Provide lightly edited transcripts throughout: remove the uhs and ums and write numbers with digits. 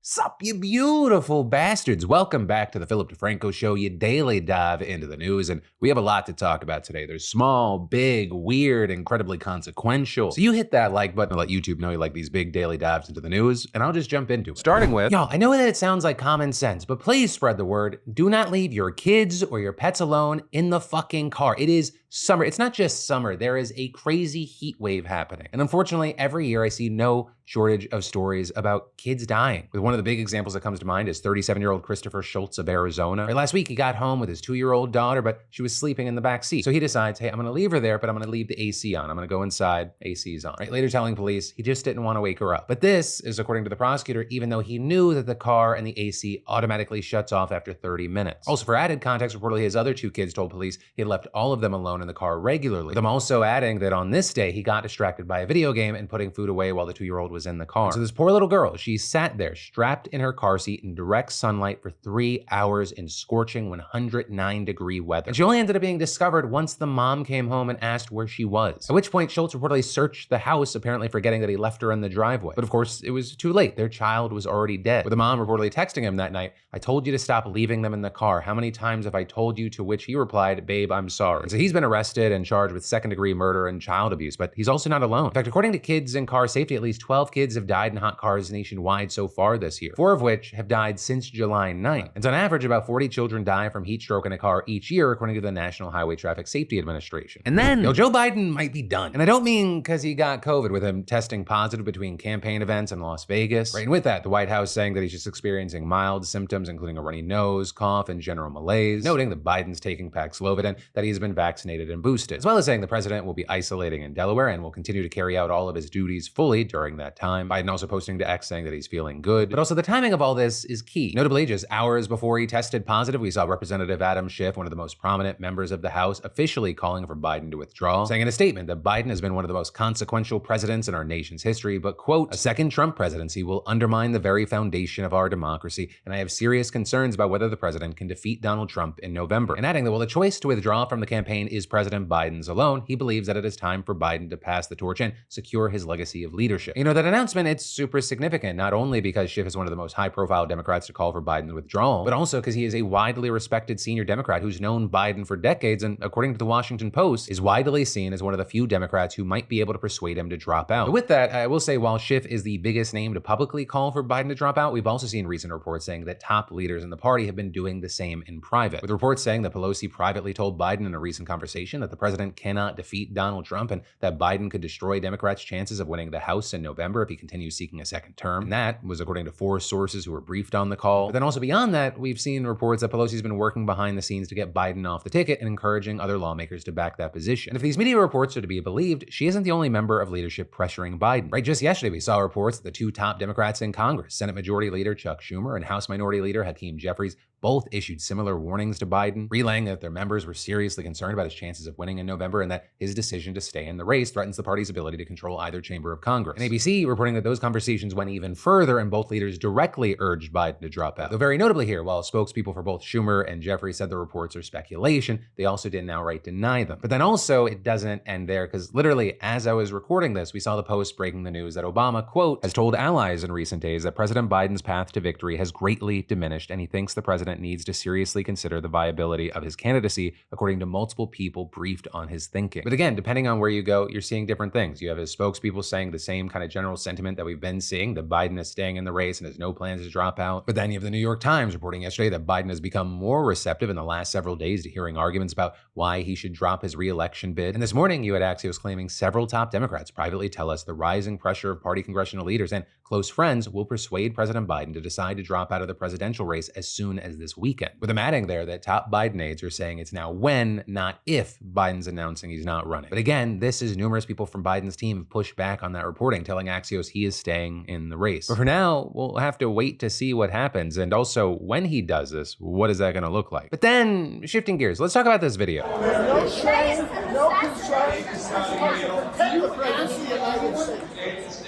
Sup, you beautiful bastards. Welcome back to the Philip DeFranco Show, your daily dive into the news, and we have a lot to talk about today. There's small, big, weird, incredibly consequential. So you hit that like button to let YouTube know you like these big daily dives into the news, and I'll just jump into it. Starting with, y'all, I know that it sounds like common sense, but please spread the word. Do not leave your kids or your pets alone in the fucking car. It is summer. It's not just summer. There is a crazy heat wave happening. And unfortunately, every year I see no shortage of stories about kids dying. With one of the big examples that comes to mind is 37-year-old Christopher Schultz of Arizona. Last week, he got home with his 2-year-old daughter, but she was sleeping in the back seat. So he decides, hey, I'm gonna leave her there, but I'm gonna leave the AC on. I'm gonna go inside, AC's on. Later telling police he just didn't want to wake her up. But this is according to the prosecutor, even though he knew that the car and the AC automatically shuts off after 30 minutes. Also, for added context, reportedly his other two kids told police he had left all of them alone in the car regularly. With them also adding that on this day, he got distracted by a video game and putting food away while the 2-year-old was in the car. So this poor little girl, she sat there strapped in her car seat in direct sunlight for 3 hours in scorching 109-degree weather. And she only ended up being discovered once the mom came home and asked where she was. At which point, Schultz reportedly searched the house, apparently forgetting that he left her in the driveway. But of course, it was too late. Their child was already dead. With the mom reportedly texting him that night, I told you to stop leaving them in the car. How many times have I told you? To which he replied, babe, I'm sorry. And so he's been arrested and charged with second-degree murder and child abuse, but he's also not alone. In fact, according to Kids in Car Safety, at least 12 kids have died in hot cars nationwide so far this year, 4 of which have died since July 9th. And on average, about 40 children die from heat stroke in a car each year, according to the National Highway Traffic Safety Administration. And then, Joe Biden might be done. And I don't mean because he got COVID, with him testing positive between campaign events in Las Vegas. Right, and with that, the White House saying that he's just experiencing mild symptoms, including a runny nose, cough, and general malaise, noting that Biden's taking Paxlovid and that he's been vaccinated and boosted, as well as saying the president will be isolating in Delaware and will continue to carry out all of his duties fully during that time. Biden also posting to X saying that he's feeling good. But also the timing of all this is key. Notably, just hours before he tested positive, we saw Representative Adam Schiff, one of the most prominent members of the House, officially calling for Biden to withdraw, saying in a statement that Biden has been one of the most consequential presidents in our nation's history, but quote, a second Trump presidency will undermine the very foundation of our democracy, and I have serious concerns about whether the president can defeat Donald Trump in November. And adding that while the choice to withdraw from the campaign is President Biden's alone, he believes that it is time for Biden to pass the torch and secure his legacy of leadership. You know, that announcement, it's super significant, not only because Schiff is one of the most high-profile Democrats to call for Biden's withdrawal, but also because he is a widely respected senior Democrat who's known Biden for decades, and according to the Washington Post, is widely seen as one of the few Democrats who might be able to persuade him to drop out. But with that, I will say, while Schiff is the biggest name to publicly call for Biden to drop out, we've also seen recent reports saying that top leaders in the party have been doing the same in private, with reports saying that Pelosi privately told Biden in a recent conversation that the president cannot defeat Donald Trump and that Biden could destroy Democrats' chances of winning the House in November if he continues seeking a second term. And that was according to 4 sources who were briefed on the call. But then also beyond that, we've seen reports that Pelosi's been working behind the scenes to get Biden off the ticket and encouraging other lawmakers to back that position. And if these media reports are to be believed, she isn't the only member of leadership pressuring Biden. Right, just yesterday we saw reports that the 2 top Democrats in Congress, Senate Majority Leader Chuck Schumer and House Minority Leader Hakeem Jeffries, both issued similar warnings to Biden, relaying that their members were seriously concerned about his chances of winning in November and that his decision to stay in the race threatens the party's ability to control either chamber of Congress. And ABC reporting that those conversations went even further and both leaders directly urged Biden to drop out. Though very notably here, while spokespeople for both Schumer and Jeffries said the reports are speculation, they also didn't outright deny them. But then also, it doesn't end there, because literally, as I was recording this, we saw the Post breaking the news that Obama, quote, has told allies in recent days that President Biden's path to victory has greatly diminished, and he thinks the president needs to seriously consider the viability of his candidacy, according to multiple people briefed on his thinking. But again, depending on where you go, you're seeing different things. You have his spokespeople saying the same kind of general sentiment that we've been seeing, that Biden is staying in the race and has no plans to drop out. But then you have the New York Times reporting yesterday that Biden has become more receptive in the last several days to hearing arguments about why he should drop his re-election bid. And this morning, you had Axios claiming several top Democrats privately tell us the rising pressure of party congressional leaders and close friends will persuade President Biden to decide to drop out of the presidential race as soon as this weekend. With them adding there that top Biden aides are saying it's now when, not if, Biden's announcing he's not running. But again, this is numerous people from Biden's team have pushed back on that reporting, telling Axios he is staying in the race. But for now, we'll have to wait to see what happens. And also, when he does this, what is that going to look like? But then, shifting gears, let's talk about this video. No shame, no concern. Protect the president of the United States.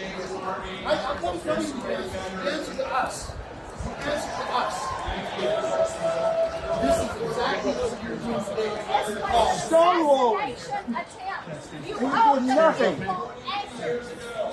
I'm not telling you, answer to us. Answer to us. This is exactly what you're doing today. Stonewall. You did nothing.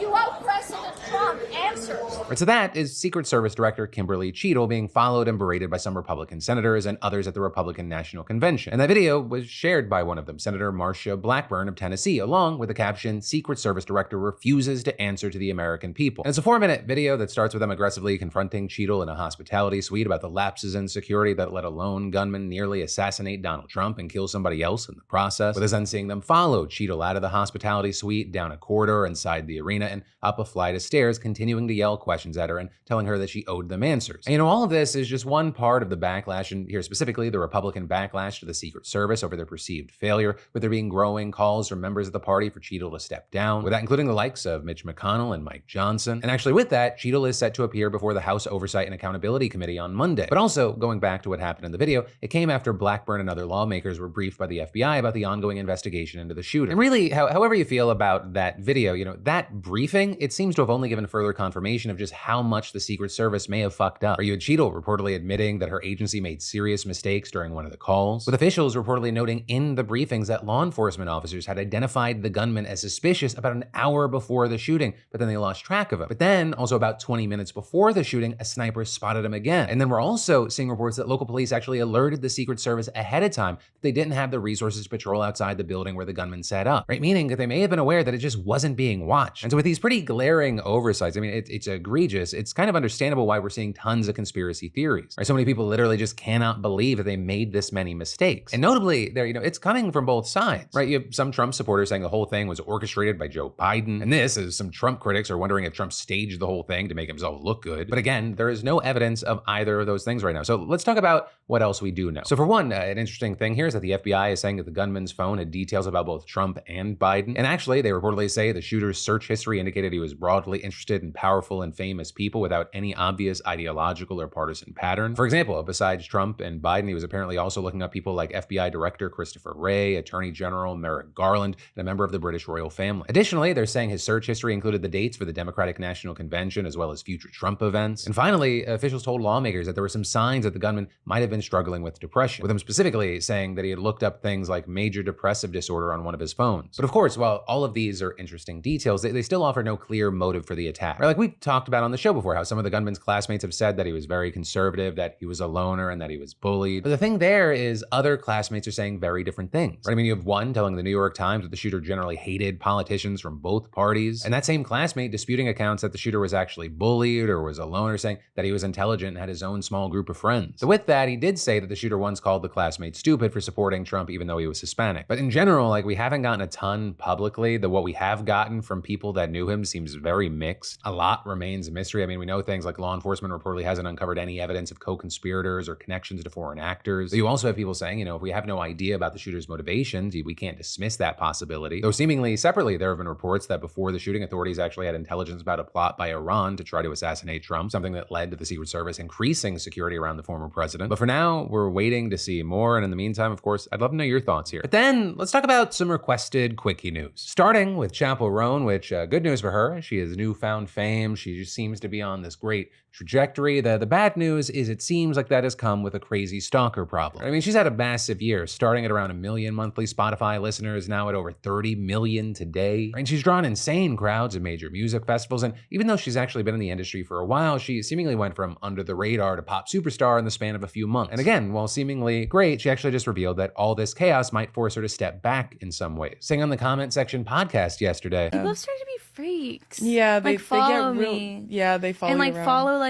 you hope President Trump answers. Right, so that is Secret Service Director Kimberly Cheadle being followed and berated by some Republican senators and others at the Republican National Convention. And that video was shared by one of them, Senator Marsha Blackburn of Tennessee, along with the caption, "Secret Service Director refuses to answer to the American people." And it's a 4-minute video that starts with them aggressively confronting Cheadle in a hospitality suite about the lapses in security that let a lone gunman nearly assassinate Donald Trump and kill somebody else in the process, with us then seeing them follow Cheadle out of the hospitality suite, down a corridor inside the arena, and up a flight of stairs, continuing to yell questions at her and telling her that she owed them answers. And all of this is just one part of the backlash, and here specifically the Republican backlash to the Secret Service over their perceived failure, with there being growing calls from members of the party for Cheadle to step down, with that including the likes of Mitch McConnell and Mike Johnson. And actually with that, Cheadle is set to appear before the House Oversight and Accountability Committee on Monday. But also, going back to what happened in the video, it came after Blackburn and other lawmakers were briefed by the FBI about the ongoing investigation into the shooter. And really, however you feel about that video, that briefing, it seems to have only given further confirmation of just how much the Secret Service may have fucked up. Or you had Cheadle reportedly admitting that her agency made serious mistakes during one of the calls, with officials reportedly noting in the briefings that law enforcement officers had identified the gunman as suspicious about an hour before the shooting, but then they lost track of him. But then, also about 20 minutes before the shooting, a sniper spotted him again. And then we're also seeing reports that local police actually alerted the Secret Service ahead of time that they didn't have the resources to patrol outside the building where the gunman set up, right? Meaning that they may have been aware that it just wasn't being watched. And so with these pretty glaring oversights, it's egregious. It's kind of understandable why we're seeing tons of conspiracy theories, right? So many people literally just cannot believe that they made this many mistakes. And notably, it's coming from both sides, right? You have some Trump supporters saying the whole thing was orchestrated by Joe Biden. And this is some Trump critics are wondering if Trump staged the whole thing to make himself look good. But again, there is no evidence of either of those things right now. So let's talk about what else we do know. So for one, an interesting thing here is that the FBI is saying that the gunman's phone had details about both Trump and Biden. And actually, they reportedly say the shooter's search history indicated he was broadly interested in powerful and famous people without any obvious ideological or partisan pattern. For example, besides Trump and Biden, he was apparently also looking up people like FBI Director Christopher Wray, Attorney General Merrick Garland, and a member of the British royal family. Additionally, they're saying his search history included the dates for the Democratic National Convention as well as future Trump events. And finally, officials told lawmakers that there were some signs that the gunman might have been struggling with depression, with him specifically saying that he had looked up things like major depressive disorder on one of his phones. But of course, while all of these are interesting details, they still offer no clear motive for the attack. Right? Like we've talked about on the show before, how some of the gunman's classmates have said that he was very conservative, that he was a loner, and that he was bullied. But the thing there is other classmates are saying very different things. Right? You have one telling the New York Times that the shooter generally hated politicians from both parties, and that same classmate disputing accounts that the shooter was actually bullied or was a loner, saying that he was intelligent and had his own small group of friends. So with that, he did say that the shooter once called the classmate stupid for supporting Trump even though he was Hispanic. But in general, we haven't gotten a ton publicly. What we have gotten from people that knew him seems very mixed. A lot remains a mystery. We know things like law enforcement reportedly hasn't uncovered any evidence of co-conspirators or connections to foreign actors. But you also have people saying, if we have no idea about the shooter's motivations, we can't dismiss that possibility. Though seemingly separately, there have been reports that before the shooting, authorities actually had intelligence about a plot by Iran to try to assassinate Trump, something that led to the Secret Service increasing security around the former president. But for now, we're waiting to see more. And in the meantime, of course, I'd love to know your thoughts here. But then let's talk about some requested quickie news. Starting with Chappell Roan, which good news for her. She has newfound fame. She just seems to be on this great trajectory. The bad news is it seems like that has come with a crazy stalker problem. She's had a massive year, starting at around 1 million monthly Spotify listeners, now at over 30 million today. And she's drawn insane crowds at major music festivals. And even though she's actually been in the industry for a while, she seemingly went from under the radar to pop superstar in the span of a few months. And again, while seemingly great, she actually just revealed that all this chaos might force her to step back in some ways. Saying on the comment section podcast yesterday, people start to be freaks. Yeah, they follow get real. me. Yeah, they follow and you around. follow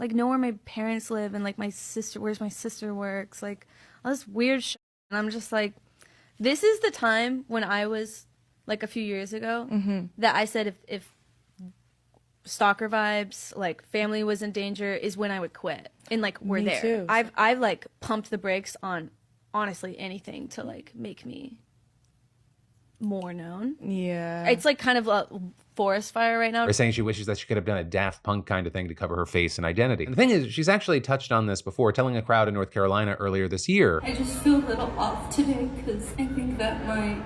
know where my parents live and my sister, where's my sister works, all this weird shit. And I'm just this is the time when I was a few years ago that I said if stalker vibes, family was in danger, is when I would quit. And we're Me there. too. I've pumped the brakes on honestly anything to make me more known. Yeah. It's kind of a forest fire right now. Or saying she wishes that she could have done a Daft Punk kind of thing to cover her face and identity. And the thing is, she's actually touched on this before, telling a crowd in North Carolina earlier this year. I just feel a little off today because I think that my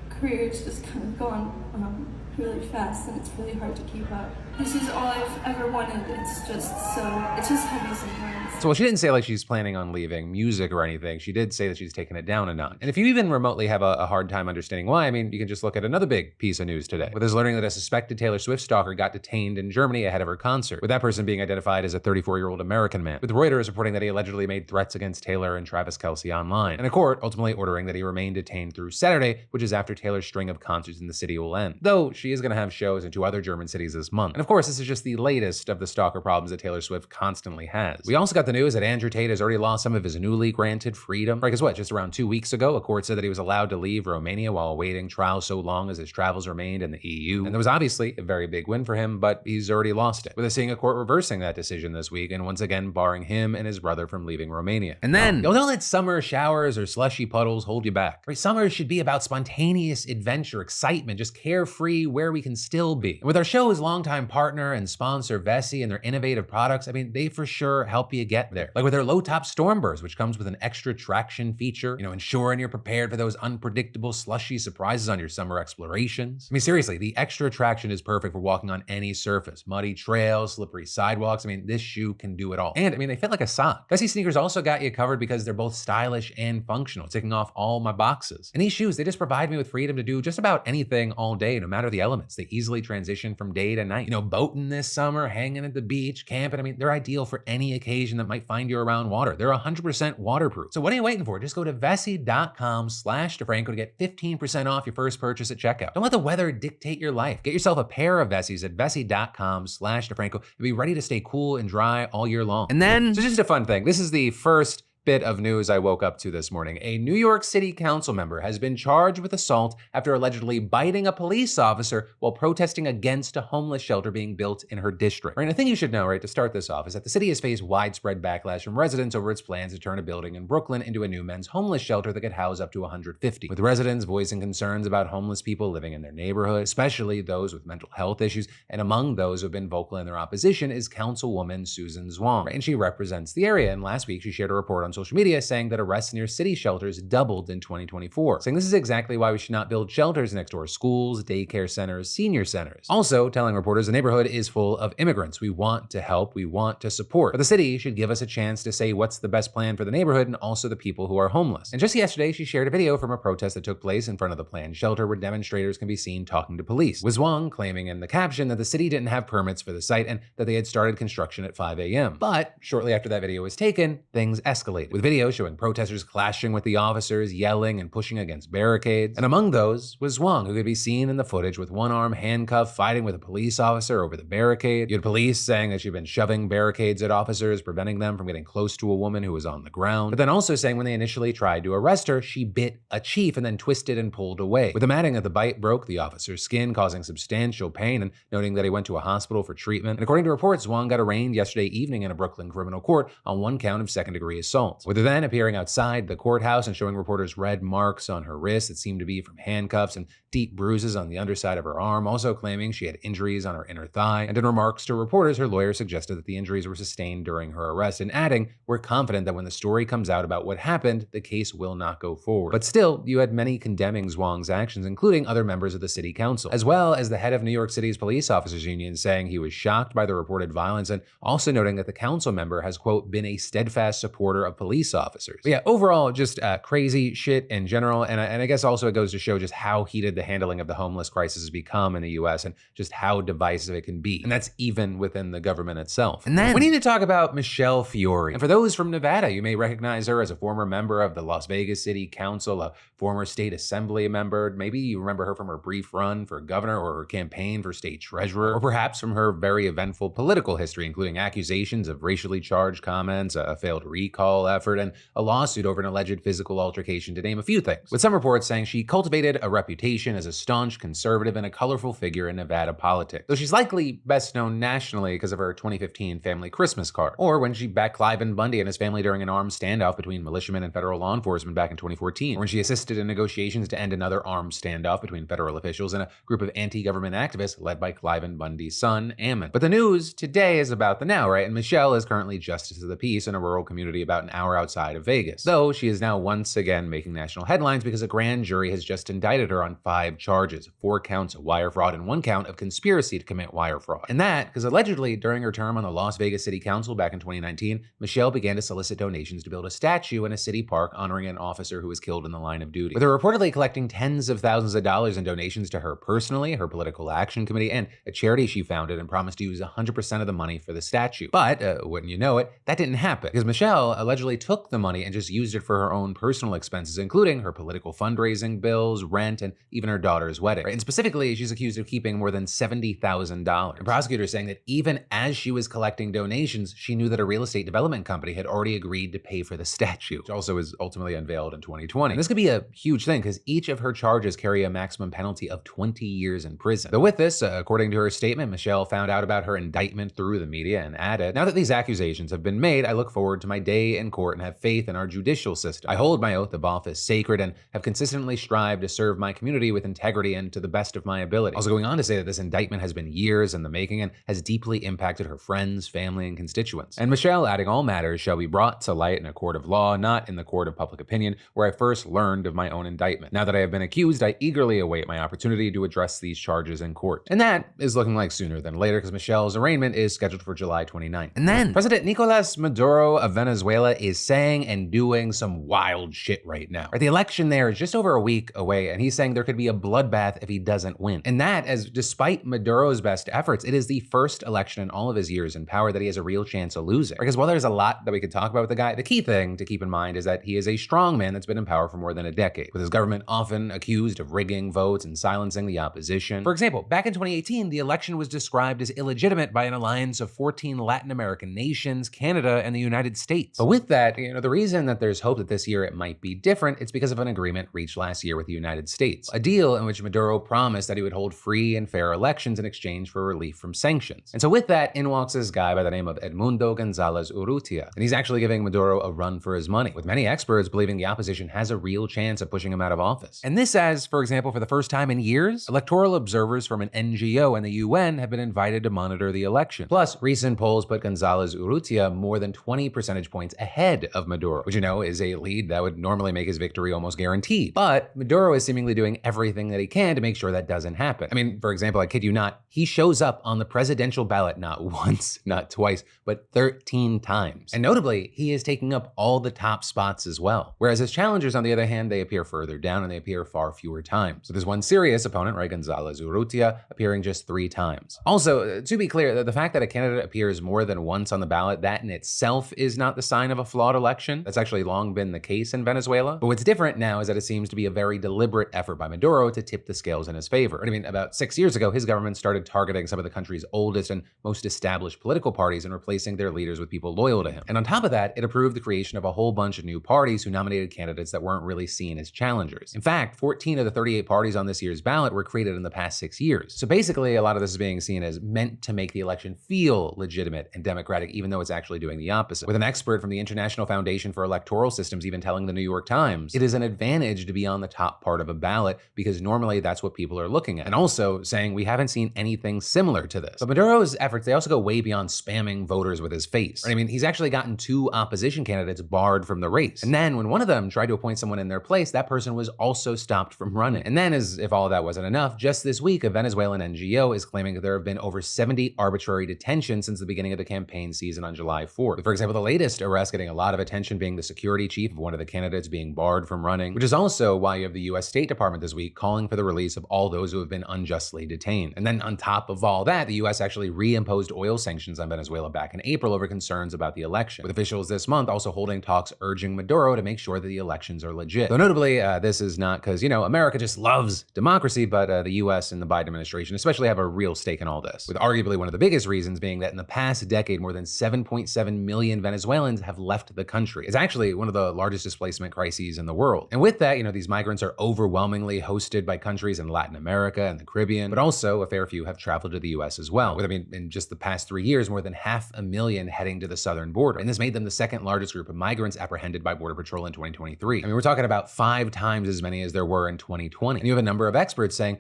career's just kind of gone really fast and it's really hard to keep up. this is all I've ever wanted. It's just heavy sometimes. So while she didn't say like she's planning on leaving music or anything, she did say that she's taking it down a notch. And if you even remotely have a hard time understanding why, I mean, you can just look at another big piece of news today, with us learning that a suspected Taylor Swift stalker got detained in Germany ahead of her concert, with that person being identified as a 34-year-old American man, with Reuters reporting that he allegedly made threats against Taylor and Travis Kelce online, and a court ultimately ordering that he remain detained through Saturday, which is after Taylor's string of concerts in the city will end. Though she is going to have shows in 2 other German cities this month. And of course, this is just the latest of the stalker problems that Taylor Swift constantly has. We also got the news that Andrew Tate has already lost some of his newly granted freedom. Right, because what, just around 2 weeks ago, a court said that he was allowed to leave Romania while awaiting trial so long as his travels remained in the EU. And that was obviously a very big win for him, but he's already lost it, with us seeing a court reversing that decision this week and once again barring him and his brother from leaving Romania. And then, don't let summer showers or slushy puddles hold you back. Right, summer should be about spontaneous adventure, excitement, just carefree where we can still be. And with our show's longtime partner and sponsor, Vessi, and their innovative products, I mean, they for sure help you get there. Like with their low-top Stormburst, which comes with an extra traction feature, ensuring you're prepared for those unpredictable slushy surprises on your summer explorations. I mean, seriously, the extra traction is perfect for walking on any surface, muddy trails, slippery sidewalks. I mean, this shoe can do it all. And I mean, they fit like a sock. Vessi sneakers also got you covered because they're both stylish and functional, ticking off all my boxes. And these shoes, they just provide me with freedom to do just about anything all day, no matter the elements. They easily transition from day to night. Boating this summer, hanging at the beach, camping. I mean, they're ideal for any occasion that might find you around water. They're 100% waterproof. So what are you waiting for? Just go to Vessi.com/DeFranco to get 15% off your first purchase at checkout. Don't let the weather dictate your life. Get yourself a pair of Vessis at Vessi.com/DeFranco and be ready to stay cool and dry all year long. And then, so just a fun thing. This is the first bit of news I woke up to this morning. A New York City council member has been charged with assault after allegedly biting a police officer while protesting against a homeless shelter being built in her district. Right, and the thing you should know, right, to start this off, is that the city has faced widespread backlash from residents over its plans to turn a building in Brooklyn into a new men's homeless shelter that could house up to 150, with residents voicing concerns about homeless people living in their neighborhood, especially those with mental health issues. And among those who have been vocal in their opposition is Councilwoman Susan Zwang, right, and she represents the area. And last week, she shared a report on social media saying that arrests near city shelters doubled in 2024, saying this is exactly why we should not build shelters next to our schools, daycare centers, senior centers. Also telling reporters the neighborhood is full of immigrants. We want to help, we want to support, but the city should give us a chance to say what's the best plan for the neighborhood and also the people who are homeless. And just yesterday, she shared a video from a protest that took place in front of the planned shelter where demonstrators can be seen talking to police, with Zwang claiming in the caption that the city didn't have permits for the site and that they had started construction at 5 a.m. But shortly after that video was taken, things escalated, with video showing protesters clashing with the officers, yelling and pushing against barricades. And among those was Zwang, who could be seen in the footage with one arm handcuffed, fighting with a police officer over the barricade. You had police saying that she'd been shoving barricades at officers, preventing them from getting close to a woman who was on the ground. But then also saying when they initially tried to arrest her, she bit a chief and then twisted and pulled away, with them adding that the bite broke the officer's skin, causing substantial pain, and noting that he went to a hospital for treatment. And according to reports, Zwang got arraigned yesterday evening in a Brooklyn criminal court on one count of second-degree assault, with her then appearing outside the courthouse and showing reporters red marks on her wrist that seemed to be from handcuffs and deep bruises on the underside of her arm, also claiming she had injuries on her inner thigh. And in remarks to reporters, her lawyer suggested that the injuries were sustained during her arrest, and adding, "We're confident that when the story comes out about what happened, the case will not go forward." But still, you had many condemning Zwang's actions, including other members of the city council, as well as the head of New York City's police officers union, saying he was shocked by the reported violence, and also noting that the council member has, quote, been a steadfast supporter of police officers. But yeah, overall, just crazy shit in general. And I guess also it goes to show just how heated the handling of the homeless crisis has become in the US and just how divisive it can be. And that's even within the government itself. And then we need to talk about Michelle Fiore. And for those from Nevada, you may recognize her as a former member of the Las Vegas City Council, a former state assembly member. Maybe you remember her from her brief run for governor or her campaign for state treasurer, or perhaps from her very eventful political history, including accusations of racially charged comments, a failed recall effort, and a lawsuit over an alleged physical altercation, to name a few things, with some reports saying she cultivated a reputation as a staunch conservative and a colorful figure in Nevada politics, though she's likely best known nationally because of her 2015 family Christmas card, or when she backed Cliven Bundy and his family during an armed standoff between militiamen and federal law enforcement back in 2014, or when she assisted in negotiations to end another armed standoff between federal officials and a group of anti-government activists led by Cliven Bundy's son, Ammon. But the news today is about the now, right? And Michelle is currently justice of the peace in a rural community about an hour outside of Vegas. Though she is now once again making national headlines because a grand jury has just indicted her on 5 charges, 4 counts of wire fraud and 1 count of conspiracy to commit wire fraud. And that because allegedly during her term on the Las Vegas City Council back in 2019, Michelle began to solicit donations to build a statue in a city park honoring an officer who was killed in the line of duty. With her reportedly collecting tens of thousands of dollars in donations to her personally, her political action committee, and a charity she founded, and promised to use 100% of the money for the statue. But, wouldn't you know it, that didn't happen, because Michelle allegedly took the money and just used it for her own personal expenses, including her political fundraising bills, rent, and even her daughter's wedding. And specifically, she's accused of keeping more than $70,000. The prosecutor saying that even as she was collecting donations, she knew that a real estate development company had already agreed to pay for the statue, which also was ultimately unveiled in 2020. And this could be a huge thing because each of her charges carry a maximum penalty of 20 years in prison. Though with this, according to her statement, Michelle found out about her indictment through the media and added, "Now that these accusations have been made, I look forward to my day in court and have faith in our judicial system. I hold my oath of office sacred and have consistently strived to serve my community with integrity and to the best of my ability." Also going on to say that this indictment has been years in the making and has deeply impacted her friends, family, and constituents. And Michelle adding, "All matters shall be brought to light in a court of law, not in the court of public opinion, where I first learned of my own indictment. Now that I have been accused, I eagerly await my opportunity to address these charges in court." And that is looking like sooner than later because Michelle's arraignment is scheduled for July 29th. And then President Nicolas Maduro of Venezuela is saying and doing some wild shit right now. The election there is just over a week away, and he's saying there could be a bloodbath if he doesn't win. And that, as despite Maduro's best efforts, it is the first election in all of his years in power that he has a real chance of losing. Because while there's a lot that we could talk about with the guy, the key thing to keep in mind is that he is a strong man that's been in power for more than a decade, with his government often accused of rigging votes and silencing the opposition. For example, back in 2018, the election was described as illegitimate by an alliance of 14 Latin American nations, Canada, and the United States. But with that, the reason that there's hope that this year it might be different, it's because of an agreement reached last year with the United States. A deal in which Maduro promised that he would hold free and fair elections in exchange for relief from sanctions. And so with that, in walks this guy by the name of Edmundo Gonzalez Urrutia. And he's actually giving Maduro a run for his money, with many experts believing the opposition has a real chance of pushing him out of office. And this as, for example, for the first time in years, electoral observers from an NGO and the UN have been invited to monitor the election. Plus, recent polls put Gonzalez Urrutia more than 20 percentage points ahead of Maduro, which is a lead that would normally make his victory almost guaranteed. But Maduro is seemingly doing everything that he can to make sure that doesn't happen. For example, I kid you not, he shows up on the presidential ballot not once, not twice, but 13 times. And notably, he is taking up all the top spots as well. Whereas his challengers, on the other hand, they appear further down and they appear far fewer times. So there's one serious opponent, right, Gonzalez Urrutia, appearing just 3 times. Also, to be clear, the fact that a candidate appears more than once on the ballot, that in itself is not the sign of a flawed election. That's actually long been the case in Venezuela. But what's different now is that it seems to be a very deliberate effort by Maduro to tip the scales in his favor. About 6 years ago, his government started targeting some of the country's oldest and most established political parties and replacing their leaders with people loyal to him. And on top of that, it approved the creation of a whole bunch of new parties who nominated candidates that weren't really seen as challengers. In fact, 14 of the 38 parties on this year's ballot were created in the past 6 years. So basically, a lot of this is being seen as meant to make the election feel legitimate and democratic, even though it's actually doing the opposite. With an expert from the International Foundation for Electoral Systems even telling the New York Times, it is an advantage to be on the top part of a ballot because normally that's what people are looking at. And also saying we haven't seen anything similar to this. But Maduro's efforts, they also go way beyond spamming voters with his face. He's actually gotten 2 opposition candidates barred from the race. And then when one of them tried to appoint someone in their place, that person was also stopped from running. And then, as if all of that wasn't enough, just this week, a Venezuelan NGO is claiming that there have been over 70 arbitrary detentions since the beginning of the campaign season on July 4th. For example, the latest arrest getting a lot of attention being the security chief of one of the candidates being barred from running, which is also why you have the US State Department this week calling for the release of all those who have been unjustly detained. And then on top of all that, the US actually reimposed oil sanctions on Venezuela back in April over concerns about the election, with officials this month also holding talks urging Maduro to make sure that the elections are legit. Though notably, this is not because, America just loves democracy, but the US and the Biden administration especially have a real stake in all this, with arguably one of the biggest reasons being that in the past decade, more than 7.7 million Venezuelans have left the country. It's actually one of the largest displacement crises in the world. And with that, these migrants are overwhelmingly hosted by countries in Latin America and the Caribbean, but also a fair few have traveled to the US as well, with, in just the past 3 years, more than 500,000 heading to the southern border. And this made them the second largest group of migrants apprehended by Border Patrol in 2023. We're talking about 5 times as many as there were in 2020. And you have a number of experts saying,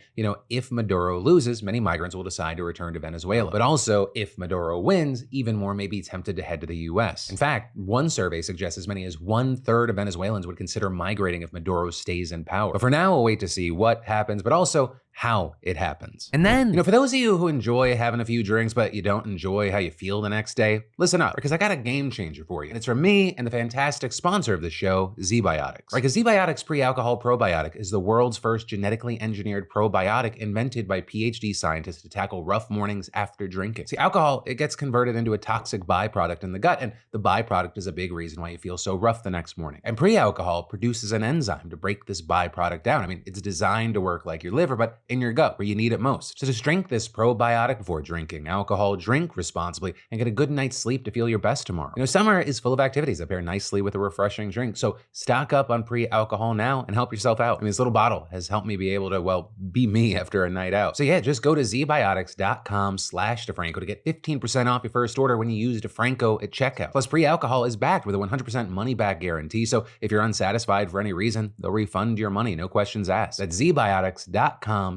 if Maduro loses, many migrants will decide to return to Venezuela. But also, if Maduro wins, even more may be tempted to head to the US. In fact, one One survey suggests as many as 1/3 of Venezuelans would consider migrating if Maduro stays in power. But for now, we'll wait to see what happens, but also how it happens. And then, for those of you who enjoy having a few drinks, but you don't enjoy how you feel the next day, listen up, because I got a game changer for you. And it's from me and the fantastic sponsor of the show, ZBiotics. Right, because ZBiotics pre-alcohol probiotic is the world's first genetically engineered probiotic invented by PhD scientists to tackle rough mornings after drinking. See, alcohol, it gets converted into a toxic byproduct in the gut, and the byproduct is a big reason why you feel so rough the next morning. And pre-alcohol produces an enzyme to break this byproduct down. I mean, it's designed to work like your liver, but in your gut where you need it most. So just drink this probiotic before drinking alcohol, drink responsibly, and get a good night's sleep to feel your best tomorrow. Summer is full of activities that pair nicely with a refreshing drink. So stock up on pre-alcohol now and help yourself out. This little bottle has helped me be able to, well, be me after a night out. So yeah, just go to zbiotics.com/DeFranco to get 15% off your first order when you use DeFranco at checkout. Plus, pre-alcohol is backed with a 100% money-back guarantee. So if you're unsatisfied for any reason, they'll refund your money, no questions asked. That's zbiotics.com/DeFranco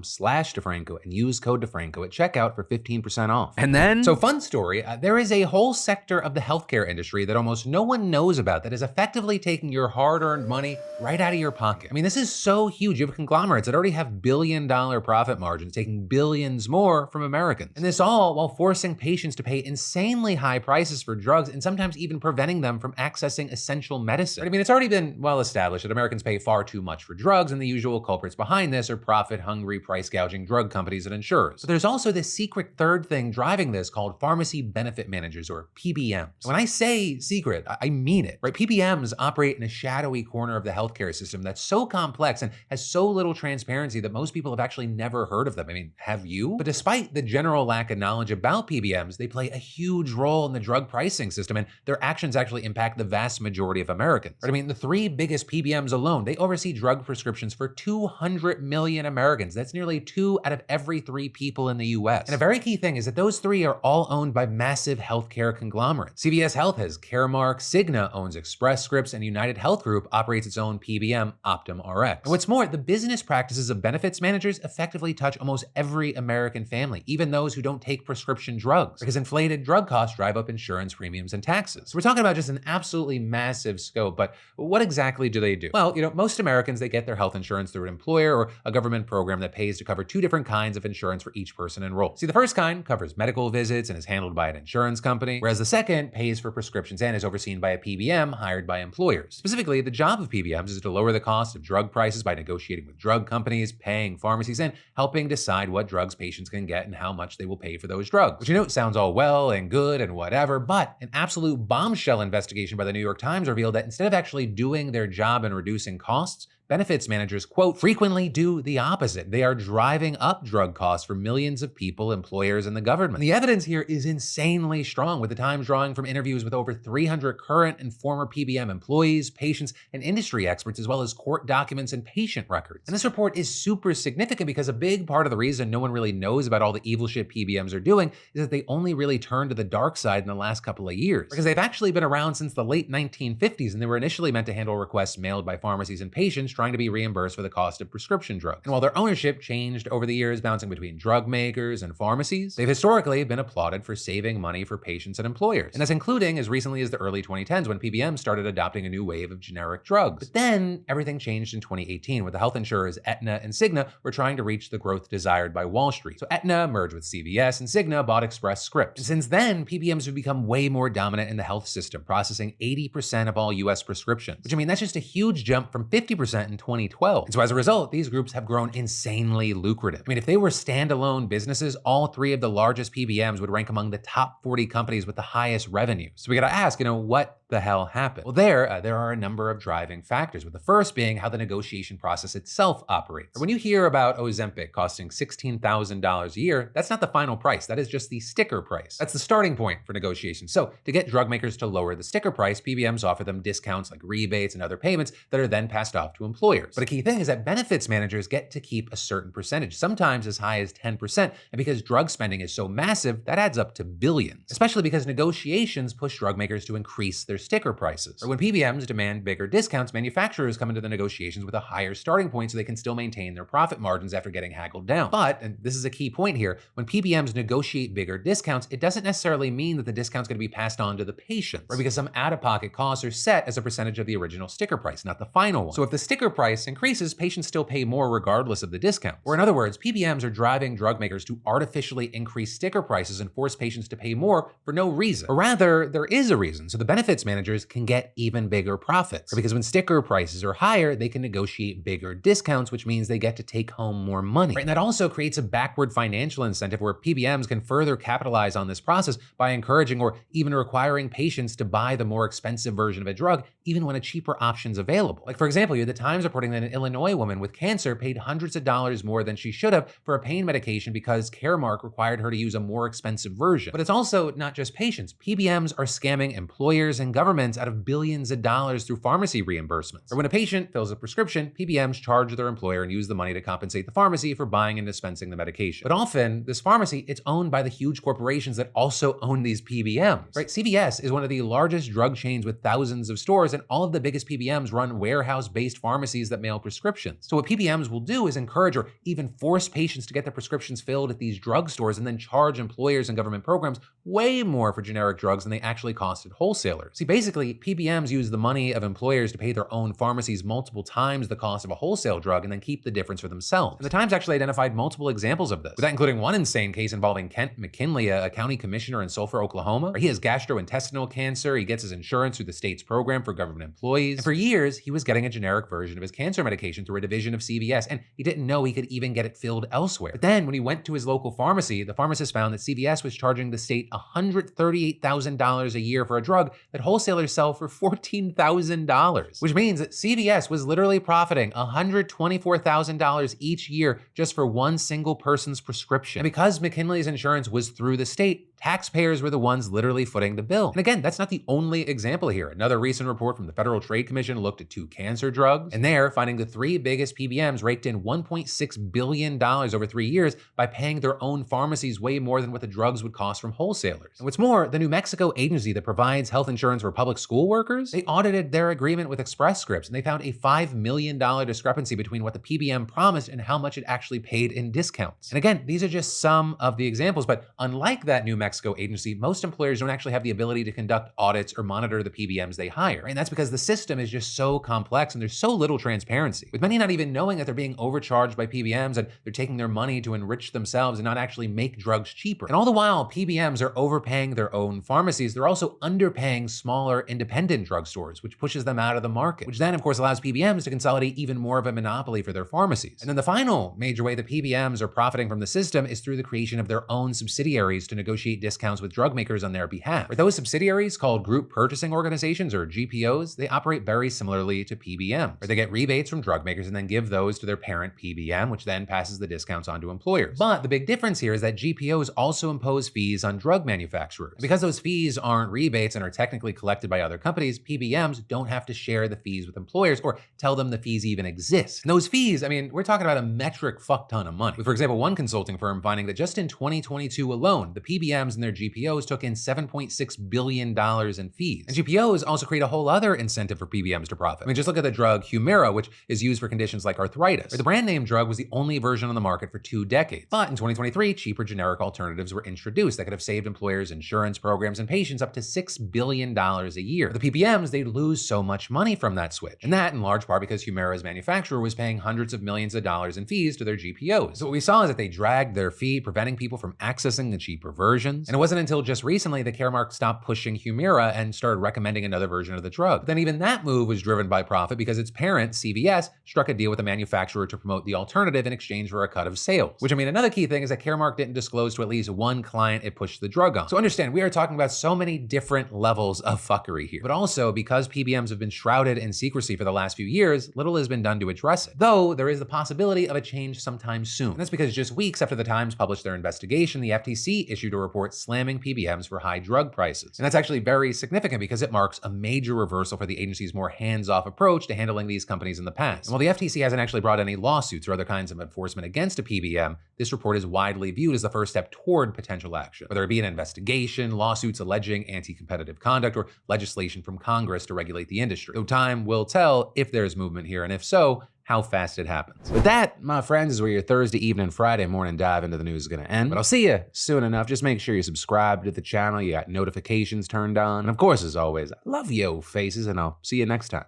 and use code DeFranco at checkout for 15% off. And then, so fun story, there is a whole sector of the healthcare industry that almost no one knows about that is effectively taking your hard-earned money right out of your pocket. This is so huge. You have conglomerates that already have billion-dollar profit margins, taking billions more from Americans. And this all while forcing patients to pay insanely high prices for drugs and sometimes even preventing them from accessing essential medicine. It's already been well established that Americans pay far too much for drugs, and the usual culprits behind this are profit-hungry, price-gouging drug companies and insurers. But there's also this secret third thing driving this called pharmacy benefit managers, or PBMs. When I say secret, I mean it, right? PBMs operate in a shadowy corner of the healthcare system that's so complex and has so little transparency that most people have actually never heard of them. Have you? But despite the general lack of knowledge about PBMs, they play a huge role in the drug pricing system, and their actions actually impact the vast majority of Americans. Right? The three biggest PBMs alone, they oversee drug prescriptions for 200 million Americans. That's nearly 2 out of every 3 people in the US. And a very key thing is that those 3 are all owned by massive healthcare conglomerates. CVS Health has Caremark, Cigna owns Express Scripts, and United Health Group operates its own PBM, Optum RX. And what's more, the business practices of benefits managers effectively touch almost every American family, even those who don't take prescription drugs, because inflated drug costs drive up insurance premiums and taxes. So we're talking about just an absolutely massive scope, but what exactly do they do? Well, most Americans, they get their health insurance through an employer or a government program that pays to cover 2 different kinds of insurance for each person enrolled. See, the first kind covers medical visits and is handled by an insurance company, whereas the second pays for prescriptions and is overseen by a PBM hired by employers. Specifically, the job of PBMs is to lower the cost of drug prices by negotiating with drug companies, paying pharmacies, and helping decide what drugs patients can get and how much they will pay for those drugs. Which sounds all well and good and whatever, but an absolute bombshell investigation by the New York Times revealed that instead of actually doing their job and reducing costs, benefits managers, quote, frequently do the opposite. They are driving up drug costs for millions of people, employers, and the government. And the evidence here is insanely strong, with the Times drawing from interviews with over 300 current and former PBM employees, patients, and industry experts, as well as court documents and patient records. And this report is super significant because a big part of the reason no one really knows about all the evil shit PBMs are doing is that they only really turned to the dark side in the last couple of years. Because they've actually been around since the late 1950s, and they were initially meant to handle requests mailed by pharmacies and patients trying to be reimbursed for the cost of prescription drugs. And while their ownership changed over the years, bouncing between drug makers and pharmacies, they've historically been applauded for saving money for patients and employers. And that's including as recently as the early 2010s when PBM started adopting a new wave of generic drugs. But then everything changed in 2018 when the health insurers Aetna and Cigna were trying to reach the growth desired by Wall Street. So Aetna merged with CVS and Cigna bought Express Scripts. And since then, PBMs have become way more dominant in the health system, processing 80% of all US prescriptions. Which that's just a huge jump from 50% in 2012. And so as a result, these groups have grown insanely lucrative. If they were standalone businesses, all 3 of the largest PBMs would rank among the top 40 companies with the highest revenue. So we gotta ask, what the hell happened? Well, there are a number of driving factors, with the first being how the negotiation process itself operates. When you hear about Ozempic costing $16,000 a year, that's not the final price. That is just the sticker price. That's the starting point for negotiations. So to get drug makers to lower the sticker price, PBMs offer them discounts like rebates and other payments that are then passed off to employers. employers. But a key thing is that benefits managers get to keep a certain percentage, sometimes as high as 10%. And because drug spending is so massive, that adds up to billions, especially because negotiations push drug makers to increase their sticker prices. Or when PBMs demand bigger discounts, manufacturers come into the negotiations with a higher starting point so they can still maintain their profit margins after getting haggled down. But, and this is a key point here, when PBMs negotiate bigger discounts, it doesn't necessarily mean that the discount's going to be passed on to the patients, right? Because some out-of-pocket costs are set as a percentage of the original sticker price, not the final one. So if the sticker price increases, patients still pay more regardless of the discount. Or in other words, PBMs are driving drug makers to artificially increase sticker prices and force patients to pay more for no reason. Or rather, there is a reason, so the benefits managers can get even bigger profits. Because when sticker prices are higher, they can negotiate bigger discounts, which means they get to take home more money. Right? And that also creates a backward financial incentive where PBMs can further capitalize on this process by encouraging or even requiring patients to buy the more expensive version of a drug, even when a cheaper option's available. Like for example, you had the Times reporting that an Illinois woman with cancer paid hundreds of dollars more than she should have for a pain medication because Caremark required her to use a more expensive version. But it's also not just patients. PBMs are scamming employers and governments out of billions of dollars through pharmacy reimbursements. Or when a patient fills a prescription, PBMs charge their employer and use the money to compensate the pharmacy for buying and dispensing the medication. But often, this pharmacy, it's owned by the huge corporations that also own these PBMs, right? CVS is one of the largest drug chains with thousands of stores, and all of the biggest PBMs run warehouse-based pharmacies that mail prescriptions. So what PBMs will do is encourage or even force patients to get their prescriptions filled at these drugstores and then charge employers and government programs way more for generic drugs than they actually cost at wholesalers. See, basically, PBMs use the money of employers to pay their own pharmacies multiple times the cost of a wholesale drug and then keep the difference for themselves. And the Times actually identified multiple examples of this, with that including one insane case involving Kent McKinley, a county commissioner in Sulphur, Oklahoma. He has gastrointestinal cancer. He gets his insurance through the state's program for government employees. And for years, he was getting a generic version of his cancer medication through a division of CVS, and he didn't know he could even get it filled elsewhere. But then when he went to his local pharmacy, the pharmacist found that CVS was charging the state $138,000 a year for a drug that wholesalers sell for $14,000, which means that CVS was literally profiting $124,000 each year just for one single person's prescription. And because McKinley's insurance was through the state, taxpayers were the ones literally footing the bill. And again, that's not the only example here. Another recent report from the Federal Trade Commission looked at 2 cancer drugs, and there, finding the 3 biggest PBMs raked in $1.6 billion over 3 years by paying their own pharmacies way more than what the drugs would cost from wholesalers. And what's more, the New Mexico agency that provides health insurance for public school workers, they audited their agreement with Express Scripts, and they found a $5 million discrepancy between what the PBM promised and how much it actually paid in discounts. And again, these are just some of the examples, but unlike that New Mexico agency, most employers don't actually have the ability to conduct audits or monitor the PBMs they hire. And that's because the system is just so complex and there's so little transparency, with many not even knowing that they're being overcharged by PBMs and they're taking their money to enrich themselves and not actually make drugs cheaper. And all the while, PBMs are overpaying their own pharmacies, they're also underpaying smaller independent drugstores, which pushes them out of the market, which then of course allows PBMs to consolidate even more of a monopoly for their pharmacies. And then the final major way that PBMs are profiting from the system is through the creation of their own subsidiaries to negotiate discounts with drug makers on their behalf. Those subsidiaries, called group purchasing organizations or GPOs, they operate very similarly to PBMs, where they get rebates from drug makers and then give those to their parent PBM, which then passes the discounts on to employers. But the big difference here is that GPOs also impose fees on drug manufacturers. And because those fees aren't rebates and are technically collected by other companies, PBMs don't have to share the fees with employers or tell them the fees even exist. And those fees, I mean, we're talking about a metric fuck ton of money. With, for example, one consulting firm finding that just in 2022 alone, the PBMs and their GPOs took in $7.6 billion in fees. And GPOs also create a whole other incentive for PBMs to profit. I mean, just look at the drug Humira, which is used for conditions like arthritis. The brand name drug was the only version on the market for 2 decades. But in 2023, cheaper generic alternatives were introduced that could have saved employers, insurance programs, and patients up to $6 billion a year. The PBMs, they'd lose so much money from that switch. And that in large part because Humira's manufacturer was paying hundreds of millions of dollars in fees to their GPOs. So what we saw is that they dragged their fee, preventing people from accessing the cheaper versions. And it wasn't until just recently that Caremark stopped pushing Humira and started recommending another version of the drug. But then even that move was driven by profit because its parent, CVS, struck a deal with the manufacturer to promote the alternative in exchange for a cut of sales. Which, I mean, another key thing is that Caremark didn't disclose to at least one client it pushed the drug on. So understand, we are talking about so many different levels of fuckery here. But also, because PBMs have been shrouded in secrecy for the last few years, little has been done to address it. Though, there is the possibility of a change sometime soon. And that's because just weeks after the Times published their investigation, the FTC issued a report report slamming PBMs for high drug prices. And that's actually very significant because it marks a major reversal for the agency's more hands-off approach to handling these companies in the past. And while the FTC hasn't actually brought any lawsuits or other kinds of enforcement against a PBM, this report is widely viewed as the first step toward potential action, whether it be an investigation, lawsuits alleging anti-competitive conduct, or legislation from Congress to regulate the industry. Though time will tell if there's movement here, and if so, how fast it happens. But that, my friends, is where your Thursday evening, Friday morning dive into the news is gonna end. But I'll see you soon enough. Just make sure you subscribe to the channel, you got notifications turned on. And of course, as always, I love yo faces, and I'll see you next time.